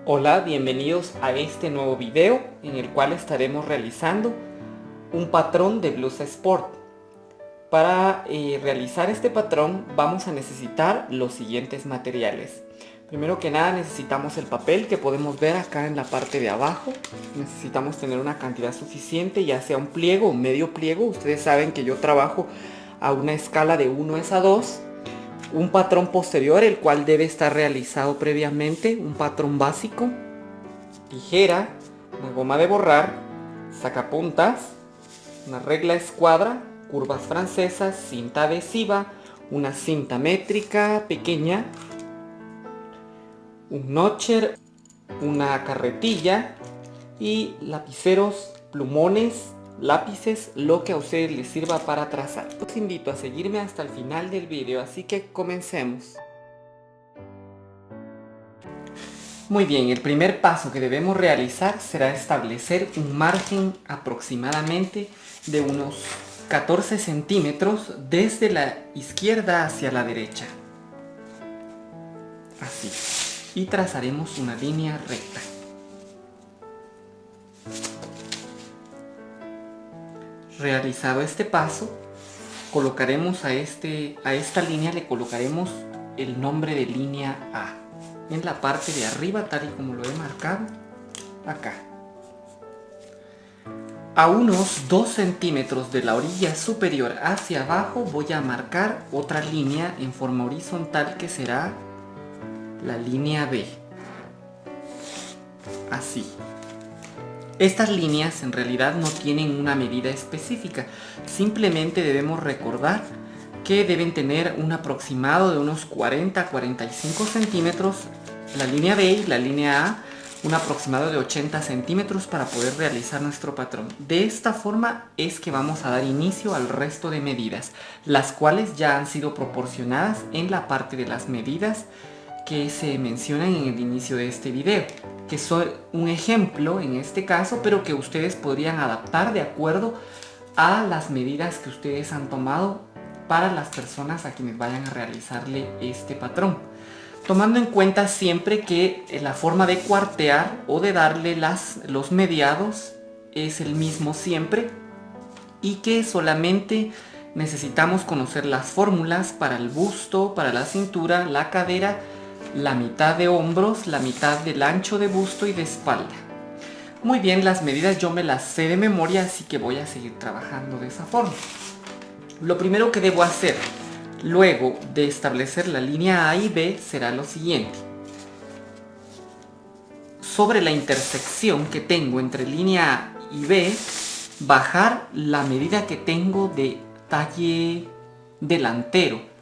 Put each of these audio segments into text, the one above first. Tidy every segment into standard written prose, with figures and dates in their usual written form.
Hola, bienvenidos a este nuevo video en el cual estaremos realizando un patrón de blusa sport. Para realizar este patrón vamos a necesitar los siguientes materiales. Primero que nada necesitamos el papel que podemos ver acá en la parte de abajo. Necesitamos tener una cantidad suficiente, ya sea un pliego o medio pliego. Ustedes saben que yo trabajo a una escala de 1:2. Un patrón posterior, el cual debe estar realizado previamente, un patrón básico, tijera, una goma de borrar, sacapuntas, una regla escuadra, curvas francesas, cinta adhesiva, una cinta métrica pequeña, un notcher, una carretilla y lapiceros, plumones, lápices, lo que a ustedes les sirva para trazar. Los invito a seguirme hasta el final del video, así que comencemos. Muy bien, el primer paso que debemos realizar será establecer un margen aproximadamente de unos 14 centímetros desde la izquierda hacia la derecha. Así. Y trazaremos una línea recta. Realizado este paso, colocaremos a esta línea le colocaremos el nombre de línea A en la parte de arriba, tal y como lo he marcado acá. A unos 2 centímetros de la orilla superior hacia abajo voy a marcar otra línea en forma horizontal que será la línea B. Así. Estas líneas en realidad no tienen una medida específica, simplemente debemos recordar que deben tener un aproximado de unos 40-45 centímetros la línea B y la línea A, un aproximado de 80 centímetros para poder realizar nuestro patrón. De esta forma es que vamos a dar inicio al resto de medidas, las cuales ya han sido proporcionadas en la parte de las medidas que se mencionan en el inicio de este video, que son un ejemplo en este caso, pero que ustedes podrían adaptar de acuerdo a las medidas que ustedes han tomado para las personas a quienes vayan a realizarle este patrón. Tomando en cuenta siempre que la forma de cuartear o de darle los mediados es el mismo siempre y que solamente necesitamos conocer las fórmulas para el busto, para la cintura, la cadera, la mitad de hombros, la mitad del ancho de busto y de espalda. Muy bien, las medidas yo me las sé de memoria, así que voy a seguir trabajando de esa forma. Lo primero que debo hacer luego de establecer la línea A y B será lo siguiente. Sobre la intersección que tengo entre línea A y B, bajar la medida que tengo de talle delantero.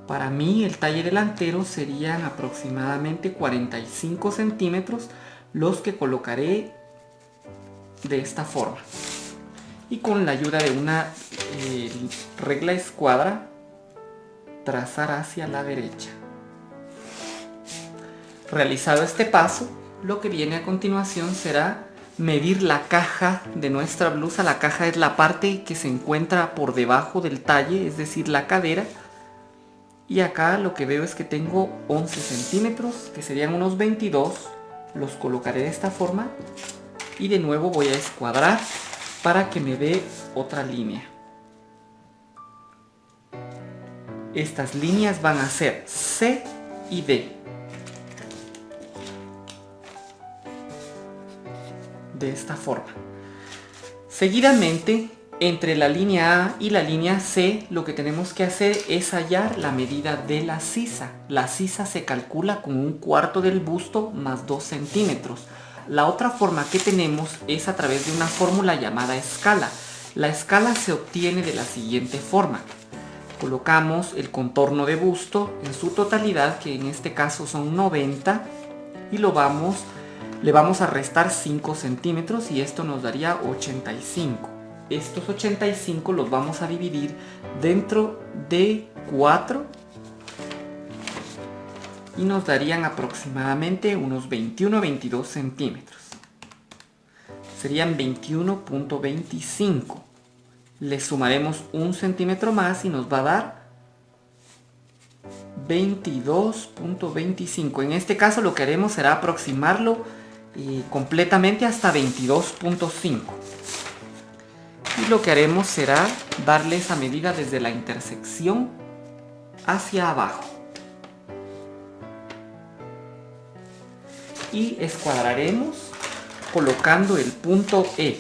Para mí el talle delantero serían aproximadamente 45 centímetros los que colocaré de esta forma. Y con la ayuda de una regla escuadra, trazar hacia la derecha. Realizado este paso, lo que viene a continuación será medir la caja de nuestra blusa. La caja es la parte que se encuentra por debajo del talle, es decir, la cadera. Y acá lo que veo es que tengo 11 centímetros, que serían unos 22. Los colocaré de esta forma. Y de nuevo voy a escuadrar para que me dé otra línea. Estas líneas van a ser C y D. De esta forma. Seguidamente, entre la línea A y la línea C, lo que tenemos que hacer es hallar la medida de la sisa. La sisa se calcula con 1/4 del busto más 2 centímetros. La otra forma que tenemos es a través de una fórmula llamada escala. La escala se obtiene de la siguiente forma. Colocamos el contorno de busto en su totalidad, que en este caso son 90, y le vamos a restar 5 centímetros y esto nos daría 85. Estos 85 los vamos a dividir dentro de 4 y nos darían aproximadamente unos 21-22 centímetros. Serían 21.25. Le sumaremos 1 centímetro más y nos va a dar 22.25. En este caso lo que haremos será aproximarlo completamente hasta 22.5. Y lo que haremos será darle esa medida desde la intersección hacia abajo. Y escuadraremos colocando el punto E.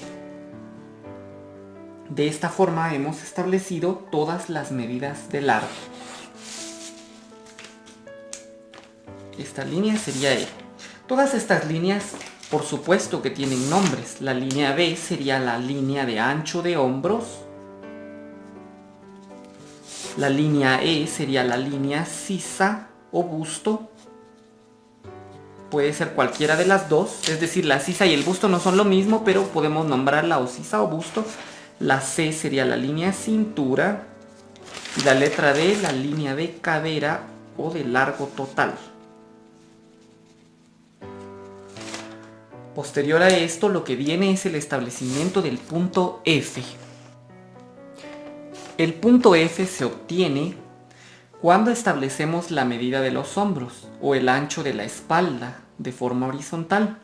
De esta forma hemos establecido todas las medidas de largo. Esta línea sería E. Todas estas líneas, por supuesto que tienen nombres. La línea B sería la línea de ancho de hombros. La línea E sería la línea sisa o busto. Puede ser cualquiera de las dos, es decir, la sisa y el busto no son lo mismo, pero podemos nombrarla o sisa o busto. La C sería la línea cintura y la letra D la línea de cadera o de largo total. Posterior a esto, lo que viene es el establecimiento del punto F. El punto F se obtiene cuando establecemos la medida de los hombros o el ancho de la espalda de forma horizontal.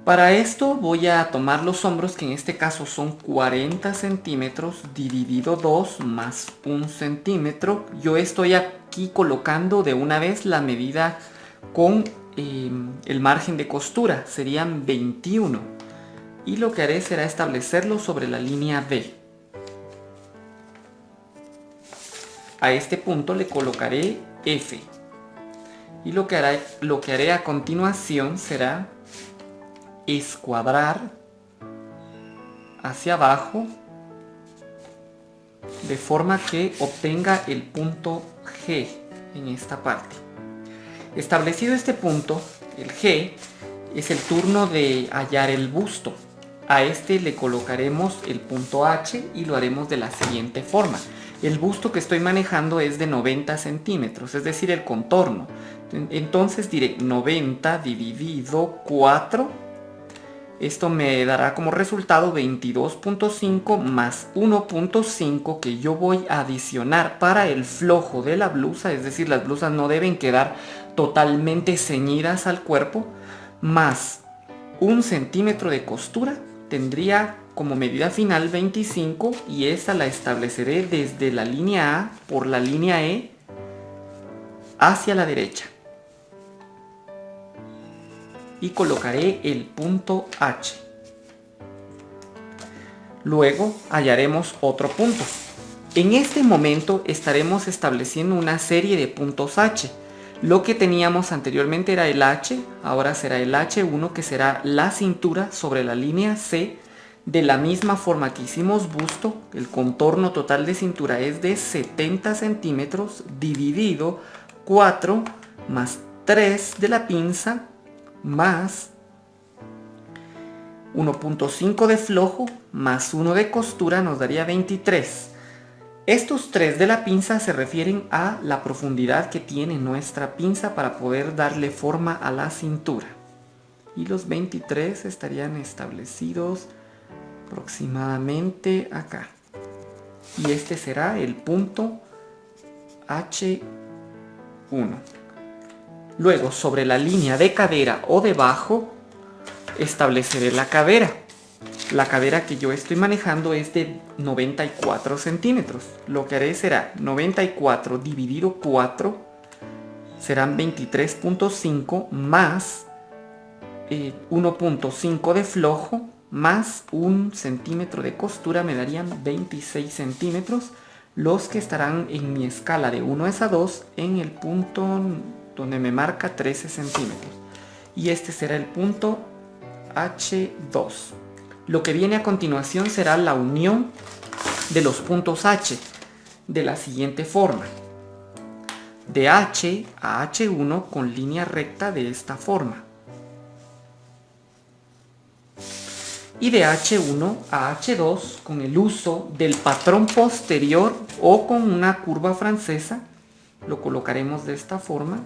Para esto voy a tomar los hombros, que en este caso son 40 centímetros dividido 2 más 1 centímetro. Yo estoy aquí colocando de una vez la medida con el margen de costura, serían 21. Y lo que haré será establecerlo sobre la línea B. A este punto le colocaré F. Y lo que haré a continuación será escuadrar hacia abajo de forma que obtenga el punto G en esta parte. Establecido este punto, el G, es el turno de hallar el busto. A este le colocaremos el punto H y lo haremos de la siguiente forma. El busto que estoy manejando es de 90 centímetros, es decir, el contorno. Entonces diré 90 dividido 4. Esto me dará como resultado 22.5 más 1.5 que yo voy a adicionar para el flojo de la blusa, es decir, las blusas no deben quedar totalmente ceñidas al cuerpo, más 1 centímetro de costura. Tendría como medida final 25 y esa la estableceré desde la línea A por la línea E hacia la derecha. Y colocaré el punto H. Luego hallaremos otro punto. En este momento estaremos estableciendo una serie de puntos H. Lo que teníamos anteriormente era el H, ahora será el H1, que será la cintura sobre la línea C. De la misma forma que hicimos busto, el contorno total de cintura es de 70 centímetros dividido 4 más 3 de la pinza más 1.5 de flojo más 1 de costura nos daría 23. Estos 3 de la pinza se refieren a la profundidad que tiene nuestra pinza para poder darle forma a la cintura. Y los 23 estarían establecidos aproximadamente acá. Y este será el punto H1. Luego, sobre la línea de cadera o debajo, estableceré la cadera. La cadera que yo estoy manejando es de 94 centímetros. Lo que haré será 94 dividido 4, serán 23.5 más 1.5 de flojo más 1 centímetro de costura, me darían 26 centímetros, los que estarán en mi escala de 1 a 2 en el punto donde me marca 13 centímetros. Y este será el punto H2. Lo que viene a continuación será la unión de los puntos H de la siguiente forma. De H a H1 con línea recta de esta forma. Y de H1 a H2 con el uso del patrón posterior o con una curva francesa. Lo colocaremos de esta forma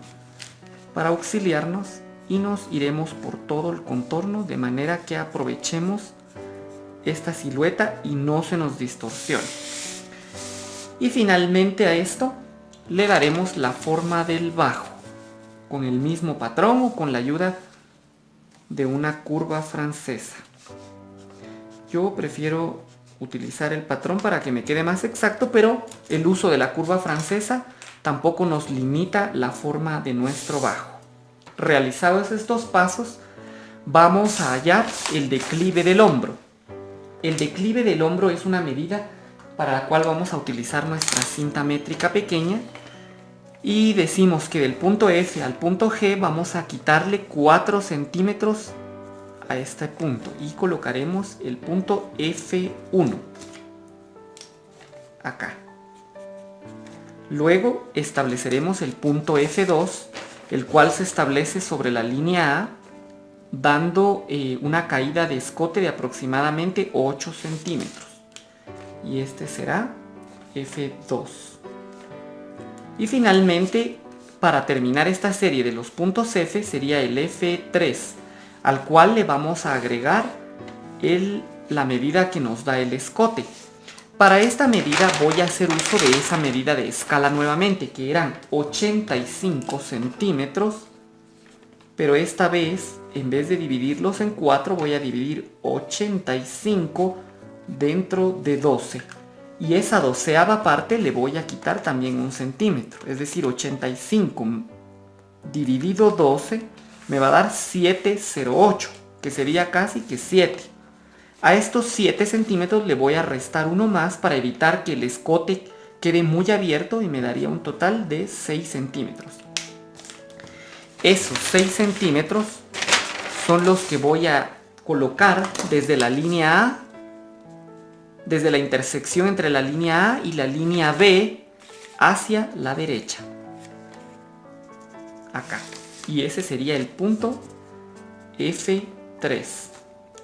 para auxiliarnos y nos iremos por todo el contorno de manera que aprovechemos esta silueta y no se nos distorsione. Y finalmente a esto le daremos la forma del bajo, con el mismo patrón o con la ayuda de una curva francesa. Yo prefiero utilizar el patrón para que me quede más exacto, pero el uso de la curva francesa tampoco nos limita la forma de nuestro bajo. Realizados estos pasos, vamos a hallar el declive del hombro. El declive del hombro es una medida para la cual vamos a utilizar nuestra cinta métrica pequeña y decimos que del punto F al punto G vamos a quitarle 4 centímetros a este punto y colocaremos el punto F1 acá. Luego estableceremos el punto F2, el cual se establece sobre la línea A, dando una caída de escote de aproximadamente 8 centímetros. Y este será F2. Y finalmente, para terminar esta serie de los puntos F, sería el F3, al cual le vamos a agregar la medida que nos da el escote. Para esta medida voy a hacer uso de esa medida de escala nuevamente, que eran 85 centímetros, pero esta vez, en vez de dividirlos en 4, voy a dividir 85 dentro de 12. Y esa 12ª parte le voy a quitar también 1 centímetro, es decir, 85 dividido 12 me va a dar 7,08, que sería casi que 7. A estos 7 centímetros le voy a restar uno más para evitar que el escote quede muy abierto y me daría un total de 6 centímetros. Esos 6 centímetros son los que voy a colocar desde la línea A, desde la intersección entre la línea A y la línea B hacia la derecha. Acá. Y ese sería el punto F3.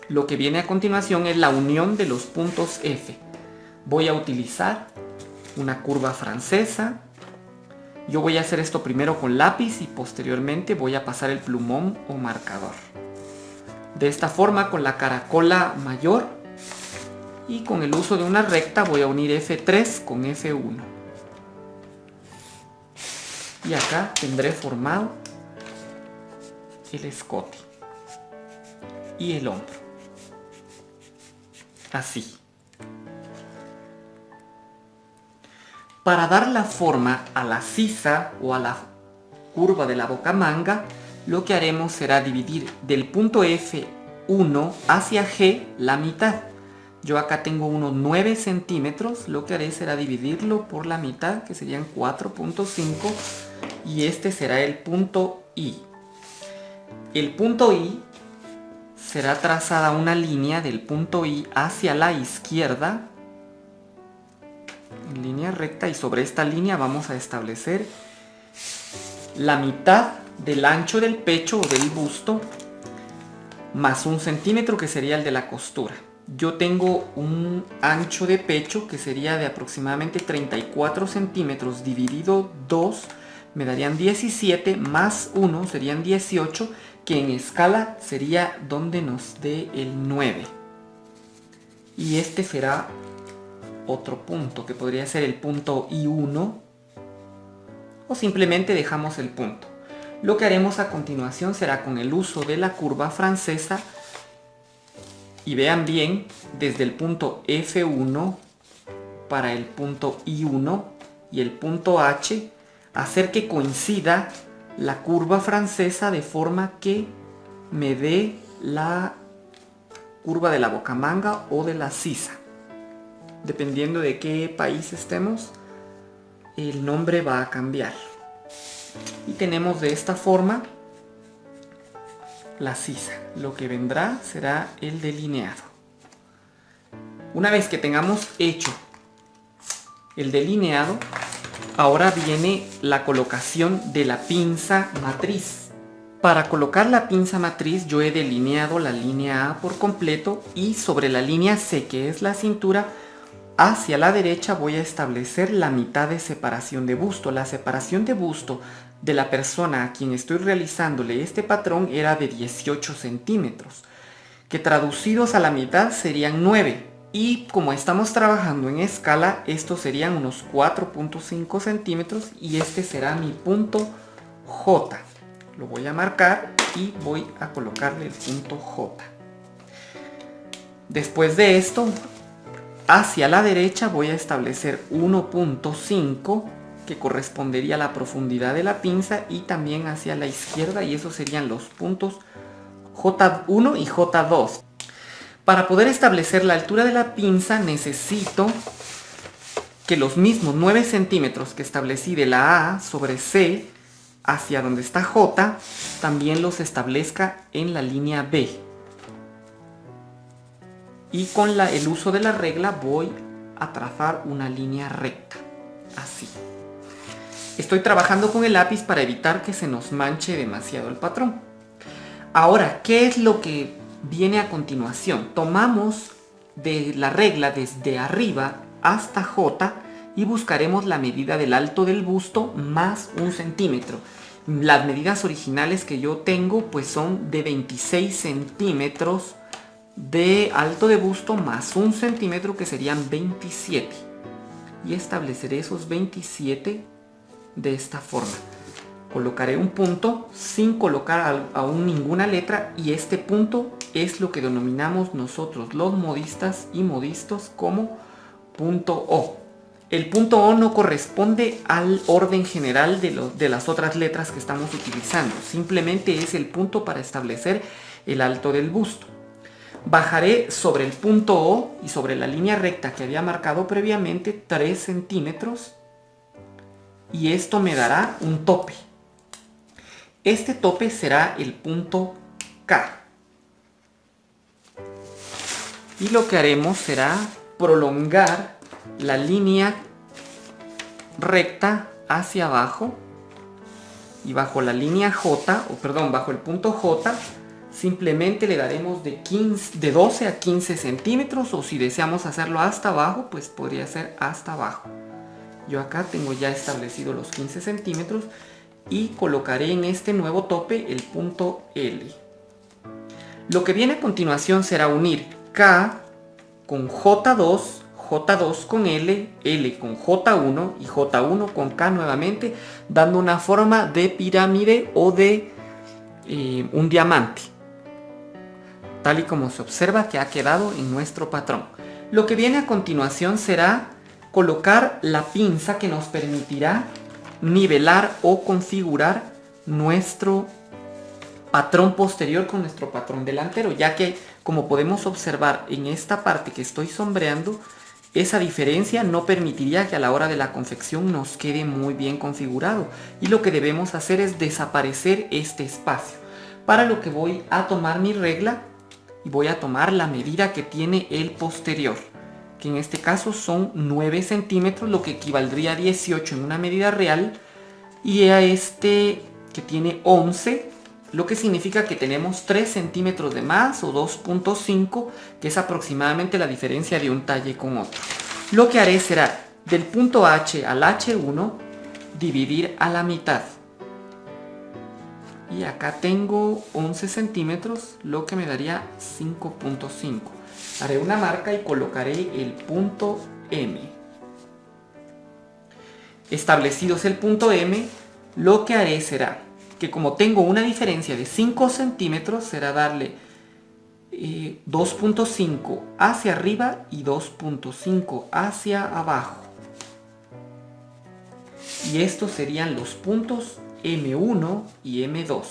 Lo que viene a continuación es la unión de los puntos F. Voy a utilizar una curva francesa. Yo voy a hacer esto primero con lápiz y posteriormente voy a pasar el plumón o marcador. De esta forma, con la caracola mayor y con el uso de una recta voy a unir F3 con F1. Y acá tendré formado el escote y el hombro. Así. Para dar la forma a la sisa o a la curva de la bocamanga, lo que haremos será dividir del punto F1 hacia G la mitad. Yo acá tengo unos 9 centímetros, lo que haré será dividirlo por la mitad, que serían 4,5, y este será el punto I. El punto I será trazada una línea del punto I hacia la izquierda, en línea recta, y sobre esta línea vamos a establecer la mitad del ancho del pecho o del busto más 1 centímetro, que sería el de la costura. Yo tengo un ancho de pecho que sería de aproximadamente 34 centímetros dividido 2, me darían 17, más 1 serían 18, que en escala sería donde nos dé el 9. Y este será otro punto, que podría ser el punto I1, o simplemente dejamos el punto. Lo que haremos a continuación será, con el uso de la curva francesa, y vean bien, desde el punto F1 para el punto I1 y el punto H, hacer que coincida la curva francesa de forma que me dé la curva de la bocamanga o de la sisa. Dependiendo de qué país estemos, el nombre va a cambiar. Y tenemos de esta forma la sisa. Lo que vendrá será el delineado. Una vez que tengamos hecho el delineado, ahora viene la colocación de la pinza matriz. Para colocar la pinza matriz yo he delineado la línea A por completo, y sobre la línea C, que es la cintura, hacia la derecha voy a establecer la mitad de separación de busto. La separación de busto de la persona a quien estoy realizándole este patrón era de 18 centímetros, que traducidos a la mitad serían 9. Y como estamos trabajando en escala, estos serían unos 4.5 centímetros y este será mi punto J. Lo voy a marcar y voy a colocarle el punto J. Después de esto, hacia la derecha voy a establecer 1.5 que correspondería a la profundidad de la pinza, y también hacia la izquierda, y esos serían los puntos J1 y J2. Para poder establecer la altura de la pinza necesito que los mismos 9 centímetros que establecí de la A sobre C hacia donde está J, también los establezca en la línea B. Y con el uso de la regla voy a trazar una línea recta, así. Estoy trabajando con el lápiz para evitar que se nos manche demasiado el patrón. Ahora, ¿qué es lo que viene a continuación? Tomamos de la regla desde arriba hasta J y buscaremos la medida del alto del busto más 1 centímetro. Las medidas originales que yo tengo pues son de 26 centímetros de alto de busto más 1 centímetro, que serían 27. Y estableceré esos 27 de esta forma. Colocaré un punto sin colocar aún ninguna letra, y este punto es lo que denominamos nosotros los modistas y modistas como punto O. El punto O no corresponde al orden general de las otras letras que estamos utilizando, simplemente es el punto para establecer el alto del busto. Bajaré sobre el punto O y sobre la línea recta que había marcado previamente 3 centímetros, y esto me dará un tope. Este tope será el punto K. Y lo que haremos será prolongar la línea recta hacia abajo, y bajo la línea J, bajo el punto J, simplemente le daremos de 12 a 15 centímetros, o si deseamos hacerlo hasta abajo, pues podría ser hasta abajo. Yo acá tengo ya establecido los 15 centímetros y colocaré en este nuevo tope el punto L. Lo que viene a continuación será unir K con J2, J2 con L, L con J1 y J1 con K nuevamente, dando una forma de pirámide o de un diamante, tal y como se observa que ha quedado en nuestro patrón. Lo que viene a continuación será colocar la pinza que nos permitirá nivelar o configurar nuestro patrón posterior con nuestro patrón delantero, ya que, como podemos observar en esta parte que estoy sombreando, esa diferencia no permitiría que a la hora de la confección nos quede muy bien configurado, y lo que debemos hacer es desaparecer este espacio, para lo que voy a tomar mi regla y voy a tomar la medida que tiene el posterior, que en este caso son 9 centímetros, lo que equivaldría a 18 en una medida real, y a este que tiene 11, lo que significa que tenemos 3 centímetros de más, o 2.5, que es aproximadamente la diferencia de un talle con otro. Lo que haré será del punto H al H1 dividir a la mitad, y acá tengo 11 centímetros, lo que me daría 5.5. Haré una marca y colocaré el punto M. Establecidos el punto M, lo que haré será que, como tengo una diferencia de 5 centímetros, será darle 2.5 hacia arriba y 2.5 hacia abajo. Y estos serían los puntos M1 y M2.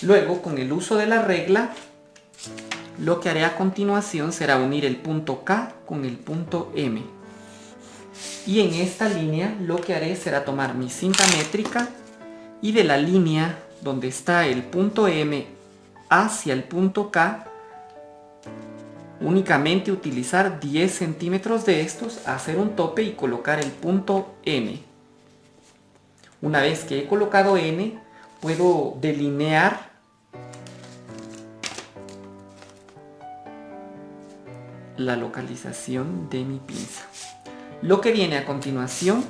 Luego, con el uso de la regla, lo que haré a continuación será unir el punto K con el punto M. Y en esta línea lo que haré será tomar mi cinta métrica, y de la línea donde está el punto M hacia el punto K, únicamente utilizar 10 centímetros de estos, hacer un tope y colocar el punto N. Una vez que he colocado N, puedo delinear la localización de mi pinza. Lo que viene a continuación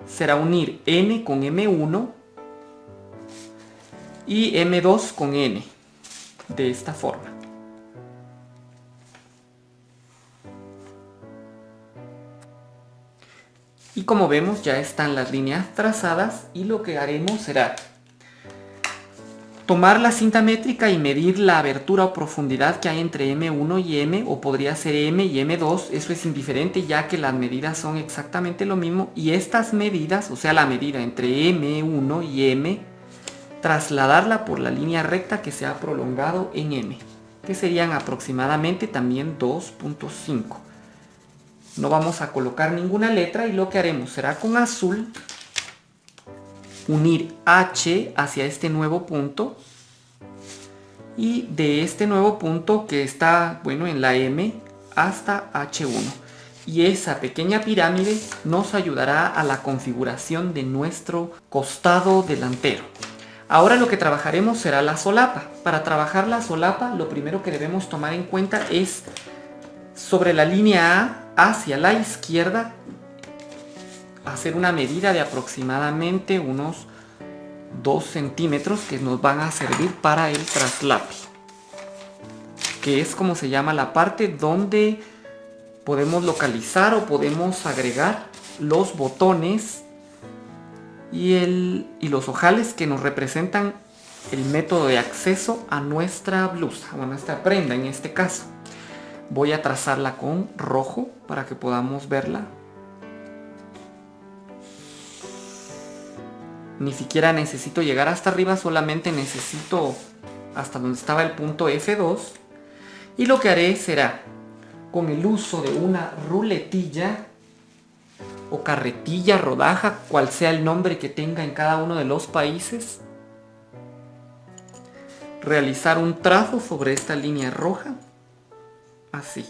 será unir N con M1 y M2 con N, de esta forma. Y como vemos ya están las líneas trazadas y lo que haremos será tomar la cinta métrica y medir la abertura o profundidad que hay entre M1 y M, o podría ser M y M2, eso es indiferente ya que las medidas son exactamente lo mismo, y estas medidas, o sea la medida entre M1 y M, trasladarla por la línea recta que se ha prolongado en M, que serían aproximadamente también 2.5. No vamos a colocar ninguna letra y lo que haremos será con azul unir H hacia este nuevo punto, y de este nuevo punto que está, bueno, en la M hasta H1, y esa pequeña pirámide nos ayudará a la configuración de nuestro costado delantero. Ahora lo que trabajaremos será la solapa. Para trabajar la solapa, lo primero que debemos tomar en cuenta es sobre la línea A hacia la izquierda hacer una medida de aproximadamente unos 2 centímetros que nos van a servir para el traslape, que es como se llama la parte donde podemos localizar o podemos agregar los botones y los ojales que nos representan el método de acceso a nuestra blusa o a nuestra prenda en este caso. Voy a trazarla con rojo para que podamos verla. Ni siquiera necesito llegar hasta arriba, solamente necesito hasta donde estaba el punto F2. Y lo que haré será, con el uso de una ruletilla o carretilla, rodaja, cual sea el nombre que tenga en cada uno de los países, realizar un trazo sobre esta línea roja, así.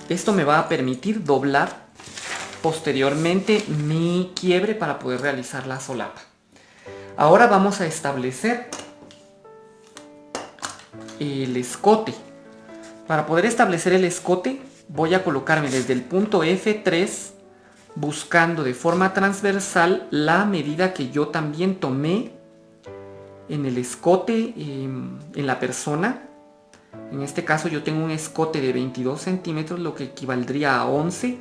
Esto me va a permitir doblar posteriormente mi quiebre para poder realizar la solapa. Ahora vamos a establecer el escote. Para poder establecer el escote voy a colocarme desde el punto F3 buscando de forma transversal la medida que yo también tomé en el escote en la persona. En este caso yo tengo un escote de 22 centímetros, lo que equivaldría a 11,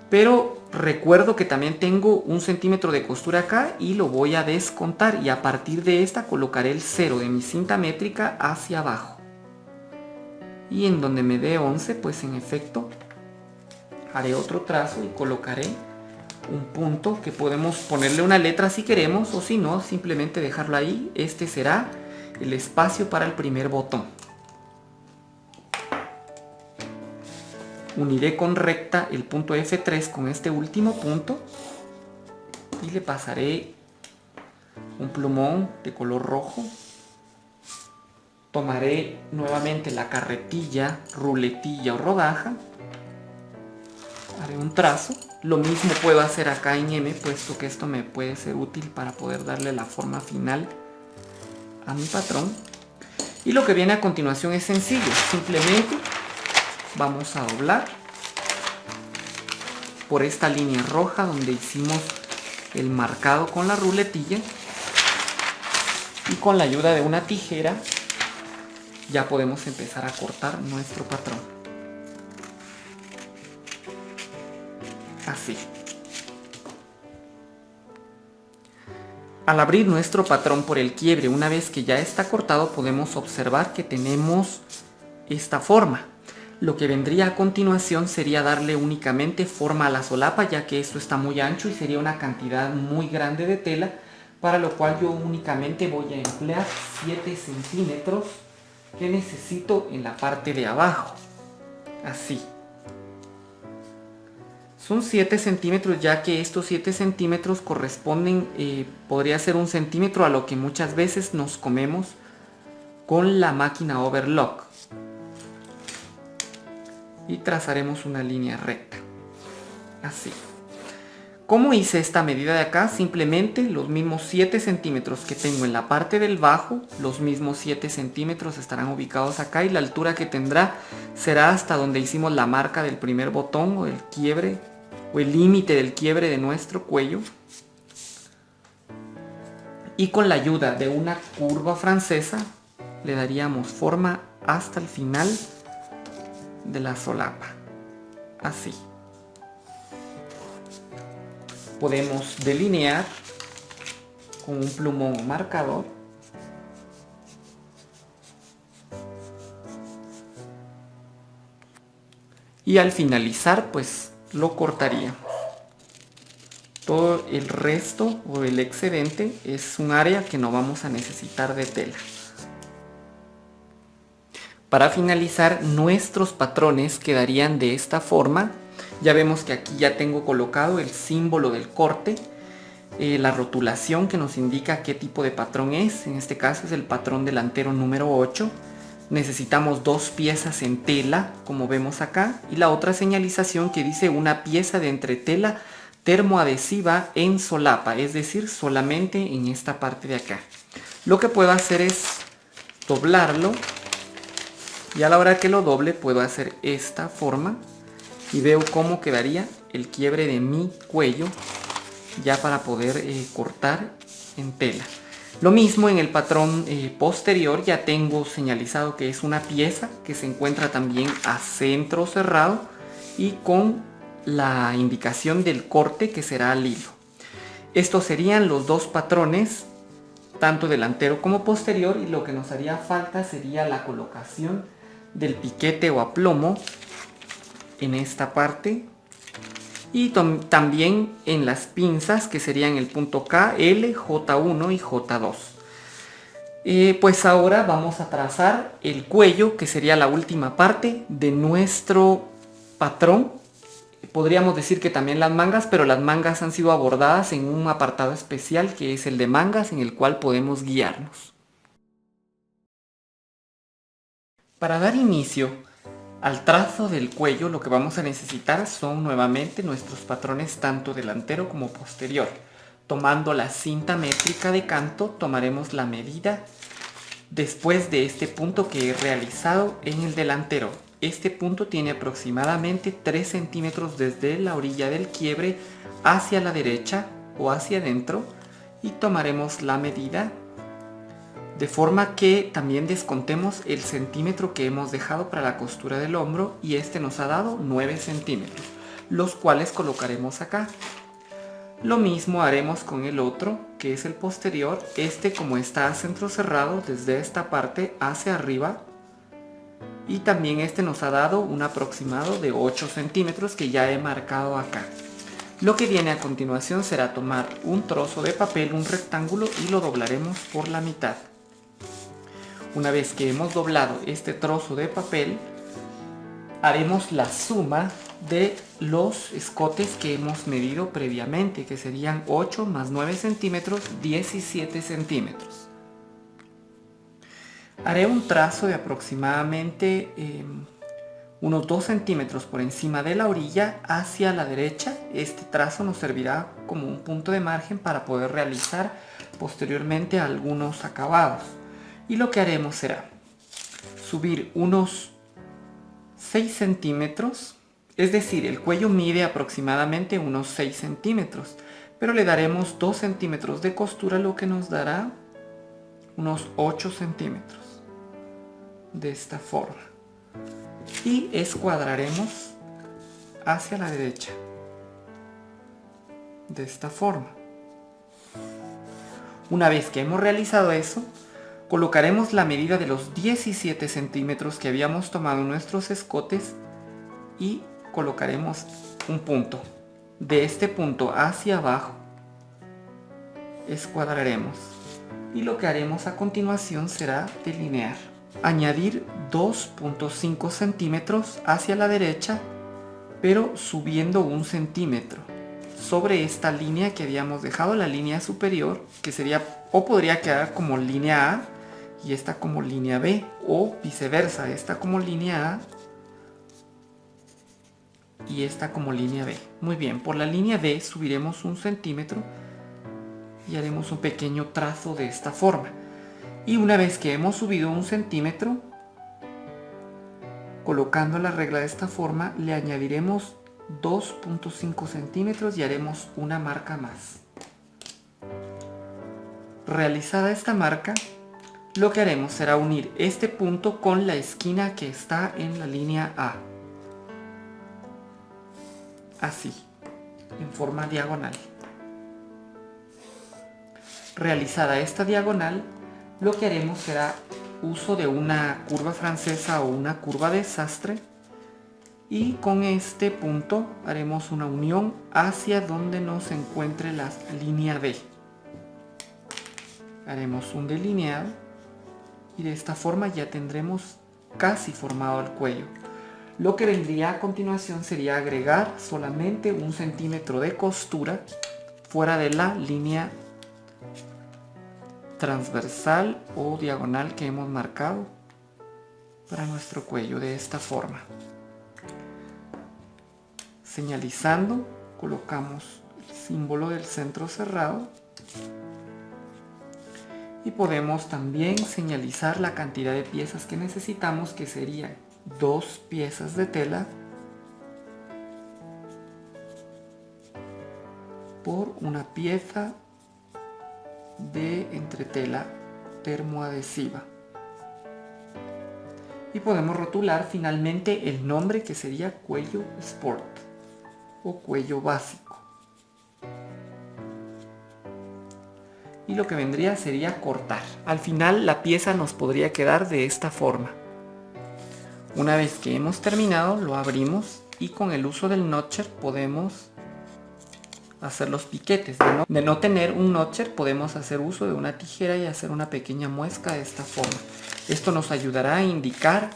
pero recuerdo que también tengo 1 centímetro de costura acá y lo voy a descontar, y a partir de esta colocaré el 0 de mi cinta métrica hacia abajo, y en donde me dé 11 pues en efecto haré otro trazo y colocaré un punto que podemos ponerle una letra si queremos, o si no simplemente dejarlo ahí. Este será el espacio para el primer botón. Uniré con recta el punto F3 con este último punto y le pasaré un plumón de color rojo. Tomaré nuevamente la carretilla, ruletilla o rodaja. Haré un trazo. Lo mismo puedo hacer acá en M, puesto que esto me puede ser útil para poder darle la forma final a mi patrón. Y lo que viene a continuación es sencillo, simplemente vamos a doblar por esta línea roja donde hicimos el marcado con la ruletilla, y con la ayuda de una tijera ya podemos empezar a cortar nuestro patrón. Así. Al abrir nuestro patrón por el quiebre, una vez que ya está cortado, podemos observar que tenemos esta forma. Lo que vendría a continuación sería darle únicamente forma a la solapa, ya que esto está muy ancho y sería una cantidad muy grande de tela, para lo cual yo únicamente voy a emplear 7 centímetros que necesito en la parte de abajo. Así. Son 7 centímetros, ya que estos 7 centímetros corresponden, podría ser 1 centímetro a lo que muchas veces nos comemos con la máquina overlock. Y trazaremos una línea recta, así. ¿Cómo hice esta medida de acá? Simplemente los mismos 7 centímetros que tengo en la parte del bajo, los mismos 7 centímetros estarán ubicados acá, y la altura que tendrá será hasta donde hicimos la marca del primer botón o el quiebre o el límite del quiebre de nuestro cuello. Y con la ayuda de una curva francesa le daríamos forma hasta el final de la solapa. Así. Podemos delinear con un plumón o marcador. Y al finalizar, pues lo cortaríamos. Todo el resto o el excedente es un área que no vamos a necesitar de tela. Para finalizar, nuestros patrones quedarían de esta forma. Ya vemos que aquí ya tengo colocado el símbolo del corte, la rotulación que nos indica qué tipo de patrón es. En este caso es el patrón delantero número 8. Necesitamos 2 piezas en tela, como vemos acá, y la otra señalización que dice una pieza de entretela termoadhesiva en solapa, es decir, solamente en esta parte de acá. Lo que puedo hacer es doblarlo, y a la hora que lo doble puedo hacer esta forma y veo cómo quedaría el quiebre de mi cuello ya para poder cortar en tela. Lo mismo en el patrón posterior, ya tengo señalizado que es una pieza que se encuentra también a centro cerrado y con la indicación del corte que será al hilo. Estos serían los 2 patrones, tanto delantero como posterior, y lo que nos haría falta sería la colocación del piquete o aplomo en esta parte. Y también en las pinzas que serían el punto K, L, J1 y J2. Pues ahora vamos a trazar el cuello, que sería la última parte de nuestro patrón. Podríamos decir que también las mangas, pero las mangas han sido abordadas en un apartado especial que es el de mangas, en el cual podemos guiarnos. Para dar inicio al trazo del cuello, lo que vamos a necesitar son nuevamente nuestros patrones tanto delantero como posterior. Tomando la cinta métrica de canto, tomaremos la medida después de este punto que he realizado en el delantero. Este punto tiene aproximadamente 3 centímetros desde la orilla del quiebre hacia la derecha o hacia adentro, y tomaremos la medida de forma que también descontemos el centímetro que hemos dejado para la costura del hombro, y este nos ha dado 9 centímetros, los cuales colocaremos acá. Lo mismo haremos con el otro, que es el posterior. Este, como está a centro cerrado, desde esta parte hacia arriba, y también este nos ha dado un aproximado de 8 centímetros que ya he marcado acá. Lo que viene a continuación será tomar un trozo de papel, un rectángulo, y lo doblaremos por la mitad. Una vez que hemos doblado este trozo de papel, haremos la suma de los escotes que hemos medido previamente, que serían 8 más 9 centímetros, 17 centímetros. Haré un trazo de aproximadamente unos 2 centímetros por encima de la orilla hacia la derecha. Este trazo nos servirá como un punto de margen para poder realizar posteriormente algunos acabados. Y lo que haremos será subir unos 6 centímetros, es decir, el cuello mide aproximadamente unos 6 centímetros, pero le daremos 2 centímetros de costura, lo que nos dará unos 8 centímetros, de esta forma. Y escuadraremos hacia la derecha, de esta forma. Una vez que hemos realizado eso, colocaremos la medida de los 17 centímetros que habíamos tomado en nuestros escotes y colocaremos un punto. De este punto hacia abajo escuadraremos, y lo que haremos a continuación será delinear. Añadir 2.5 centímetros hacia la derecha, pero subiendo 1 centímetro sobre esta línea que habíamos dejado, la línea superior, que sería, o podría quedar como línea A y esta como línea B, o viceversa, esta como línea A y esta como línea B. Muy bien, por la línea B subiremos 1 centímetro y haremos un pequeño trazo de esta forma. Y una vez que hemos subido 1 centímetro, colocando la regla de esta forma, le añadiremos 2.5 centímetros y haremos una marca más. Realizada esta marca, lo que haremos será unir este punto con la esquina que está en la línea A. Así, en forma diagonal. Realizada esta diagonal, lo que haremos será uso de una curva francesa o una curva de sastre, y con este punto haremos una unión hacia donde nos encuentre la línea D. Haremos un delineado y de esta forma ya tendremos casi formado el cuello. Lo que vendría a continuación sería agregar solamente 1 centímetro de costura fuera de la línea transversal o diagonal que hemos marcado para nuestro cuello, de esta forma. Señalizando, colocamos el símbolo del centro cerrado y podemos también señalizar la cantidad de piezas que necesitamos, que serían 2 piezas de tela por una pieza de entretela termoadhesiva. Y podemos rotular finalmente el nombre, que sería cuello sport o cuello básico. Y lo que vendría sería cortar. Al final la pieza nos podría quedar de esta forma. Una vez que hemos terminado, lo abrimos y con el uso del notcher podemos hacer los piquetes. De no tener un notcher, podemos hacer uso de una tijera y hacer una pequeña muesca de esta forma. Esto nos ayudará a indicar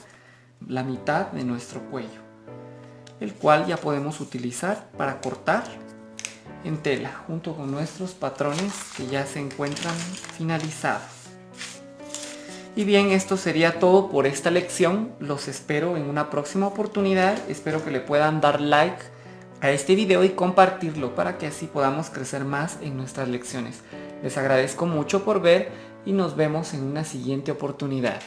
la mitad de nuestro cuello, el cual ya podemos utilizar para cortar en tela junto con nuestros patrones que ya se encuentran finalizados. Y bien, esto sería todo por esta lección. Los espero en una próxima oportunidad. Espero que le puedan dar like a este video y compartirlo para que así podamos crecer más en nuestras lecciones. Les agradezco mucho por ver y nos vemos en una siguiente oportunidad.